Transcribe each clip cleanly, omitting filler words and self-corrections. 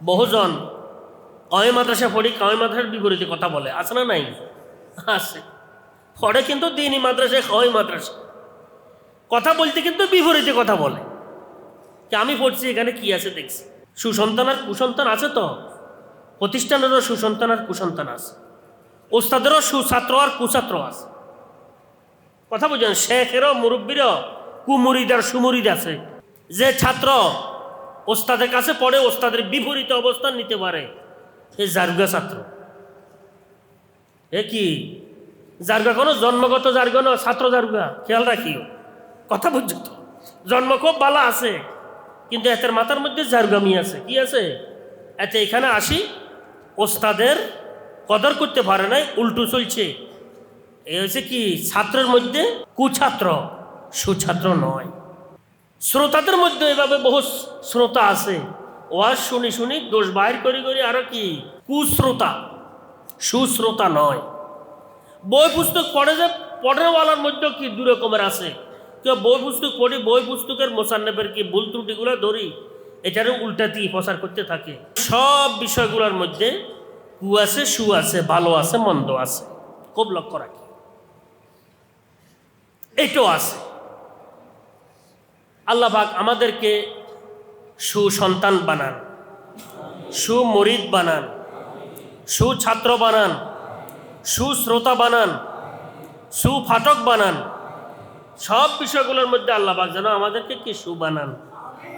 বহুজন কওমি মাদ্রাসা পড়ি, কওমি মাদ্রাসার বিপরীতে কথা বলে, আছে না নাই? আছে। পড়ে কিন্তু দ্বীনি মাদ্রাসায়, কওমি মাদ্রাসা কথা বলতে কিন্তু বিপরীতে কথা বলে। যে আমি পড়ছি, এখানে কি আছে দেখছি। সুসন্তান আর কুসন্তান আছে তো, প্রতিষ্ঠানেরও সুসন্তান আর কুসন্তান আছে, ওস্তাদেরও সুছাত্র আর কুছাত্র আছে। কথা বুঝেন? শেখেরও মুরব্বীরও কুমুরিদ আর সুমুরিদ আছে। যে ছাত্র ওস্তাদের কাছে পড়ে, ওস্তাদের বিপরীতে অবস্থান নিতে পারে, সে জারগা ছাত্র। এ কি জারগা? কোনো জন্মগত জারগা না, ছাত্র জারগা। খেয়াল রাখিও, কথা বুঝছো তো? জন্ম খুব ভালো আছে, কিন্তু এতের মাথার মধ্যে জারগামি আছে। কি আছে? এতে এখানে আসি, ওস্তাদের কদর করতে পারে নাই, উল্টো চলছে। এ হচ্ছে কি, ছাত্রের মধ্যে কুছাত্র, সুছাত্র নয়। শ্রোতাদের মধ্যে এভাবে বহু শ্রোতা আছে, ওয়াজ শুনি শুনি দোষ বাইর করি করি আরো কি কুশ্রোতা, সুশ্রোতা নয়। বই পুস্তক পড়ে যে পড়েওয়ালার মধ্যে কি দু রকমের আছে। কেউ বই পুস্তক পড়ি, বই পুস্তকের মোসান্নেফের কি ভুল ত্রুটিগুলো ধরি, এটারও উল্টাতেই প্রচার করতে থাকে। সব বিষয়গুলোর মধ্যে কু আছে, সু আছে, ভালো আছে, মন্দ আছে, খুব লক্ষ্য রাখি। এটাও আছে। আল্লাহ পাক আমাদেরকে সুসন্তান বানান, সুমরিদ বানান, সুছাত্র বানান, সুশ্রোতা বানান, সুফাটক বানান। সব বিষয়গুলোর মধ্যে আল্লাহ পাক যেন আমাদেরকে কি সু বানান।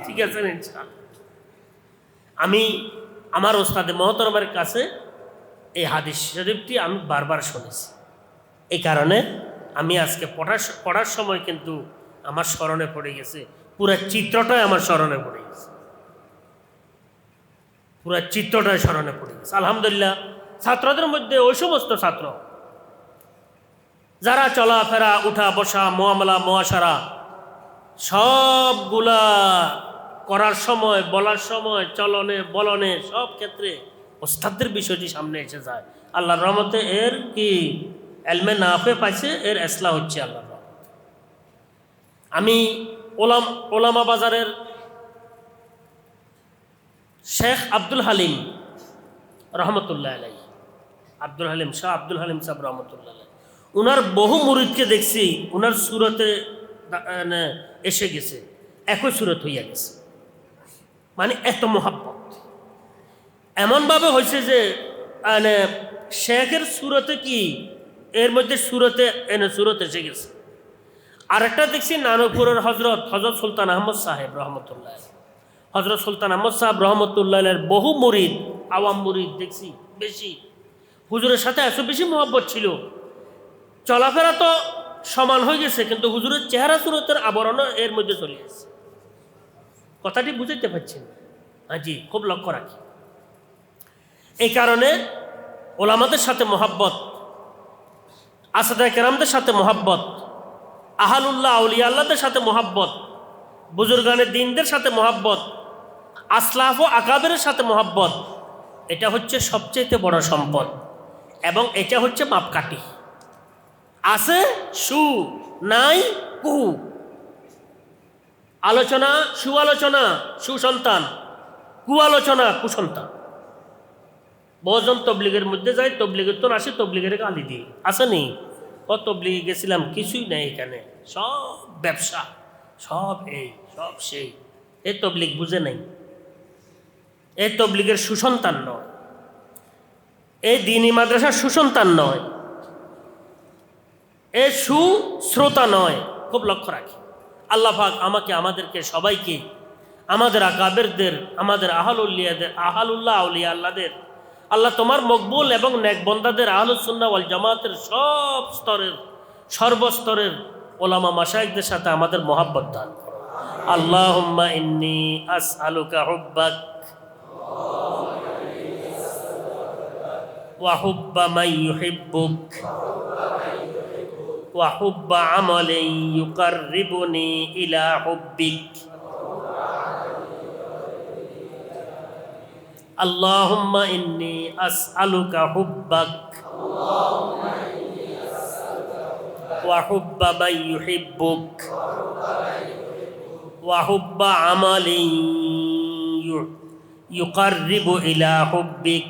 ঠিক আছে? আমি আমার ওস্তাদে মহতরমের কাছে এই হাদিস শরীফটি আমি বারবার শুনেছি। এই কারণে আমি আজকে পড়ার সময় কিন্তু আমার স্মরণে পড়ে গেছে, পুরো চিত্রটাই আমার স্মরণে পড়ে গেছে, পুরো চিত্রটাই স্মরণে পড়ে গেছে। আলহামদুলিল্লাহ, ছাত্রদের মধ্যে ওই সমস্ত ছাত্র যারা চলাফেরা, উঠা বসা, মোয়ামলা মোয়াশারা সবগুলা করার সময়, বলার সময়, চলনে বলনে সব ক্ষেত্রে ওস্তাদের বিষয়টি সামনে এসে যায়। আল্লাহর রহমতে এর কি এলমে নাফে পাইছে, এর ইসলাহ হচ্ছে আল্লাহর রহমতে। আমি ওলামা বাজারের শেখ আব্দুল হালিম রহমতুল্লাহ আলাই, আব্দুল হালিম শাহ, আব্দুল হালিম সাহেব রহমতুল্লাহ আলাই, উনার বহু মুরিদকে দেখছি উনার সুরতে এসে গেছে, একই সুরত হইয়া গেছে। মানে এত মোহাব্বত এমনভাবে হয়েছে যে শেখের সুরতে কি এর মধ্যে সুরত এসে গেছে। আরেকটা দেখছি নানপুরের হজরত সুলতান আহমদ সাহেব রহমতুল্লাহ, হজরত সুলতান আহমদ সাহেব রহমতুল্লাহ বহু মুরিদ, আওয়াম মুরিদ দেখছি বেশি। হুজুরের সাথে এত বেশি মোহাব্বত ছিল, চলাফেরা তো সমান হয়ে গেছে, কিন্তু হুজুরের চেহারা সুরতের আবরণও এর মধ্যে চলে গেছে। কথাটি বুঝতে পারছেন? হ্যাঁ জি, খুব লক্ষ্য রাখি। এই কারণে ওলামাদের সাথে মোহাব্বত, আসাদে কেরামদের সাথে মোহাব্বত, আহালুল্লাহ আউলিয়া আল্লাহদের সাথে মোহাব্বত, বুজুর্গানের দিনদের সাথে মোহাব্বত, আসলাফ ও আকাবের সাথে মোহাব্বত, এটা হচ্ছে সবচেয়ে বড় সম্পদ। এবং এটা হচ্ছে মাপকাঠি। আছে সু, নাই কু। আলোচনা সুআলোচনা সুসন্তান, কুআলোচনা কুসন্তান। বহুজন তবলিগের মধ্যে যায়, তবলিগের তো আসে, তবলিগের গালি দিয়ে আসেনি। ও তবলিগে গেছিলাম, কিছুই নাই এখানে, সব ব্যবসা, সব এই সব সেই। এই তবলিগ বুঝে নাই, এই তবলিগের সুসন্তান নয়, এই দ্বীনি মাদ্রাসার সুসন্তান নয়, এ সুশ্রোতা নয়। খুব লক্ষ্য রাখি। আল্লাহ পাক আমাকে, আমাদেরকে, সবাইকে, আমাদের আকাবেরদের, আমাদের আহালুল্লাহ আউলিয়া আল্লাহদের, আল্লাহ তোমার মকবুল এবং নেক বন্দাদের, আহলুস সুন্নাহ ওয়াল জামাতের সব স্তরের, সর্বস্তরের ওলামা মাশায়েখদের সাথে আমাদের মোহাব্বত দান করো। আল্লাহুম্মা ইন্নী আসআলুকা হুব্বাক ওয়া হুব্বা মান ইউহিব্বুক ওয়া হুব্বা আমালিন ইউকাররিবুনি ইলা হুব্বিক। আল্লাহুম্মা ইন্নী আসআলুকা হুব্বাক ওয়া হুব্বা মান ইউহিব্বুক ওয়া হুব্বা আমালিন ইউকাররিবু ইলা হুব্বিক।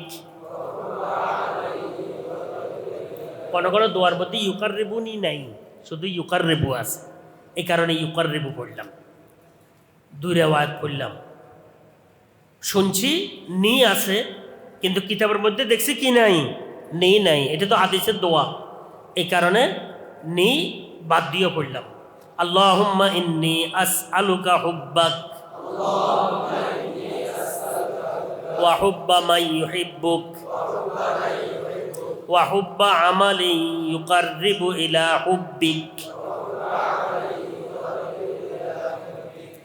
কোন কোন দোয়ার মধ্যে ইউকাররিবুনি নাই, শুধু ইউকাররিবু আছে, এই কারণে ইউকাররিবু পড়লাম, দুই রেওয়ায়াত পড়লাম। শুনছি নি আছে, কিন্তু কিতাবের মধ্যে দেখছি কি নাই, নেই নাই, এটা তো হাদিসের দোয়া, এই কারণে নি বাদ দিয়ে পড়লাম। আল্লাহুম্মা ইন্নী আসআলুকা হুব্বাক ওয়া হুব্বা মান ইউহিব্বুক ওয়া হুব্বা আমালিন ইউকাররিবু ইলা হুব্বিক।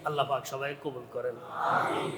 আল্লাহ পাক সবাই কবুল করেন।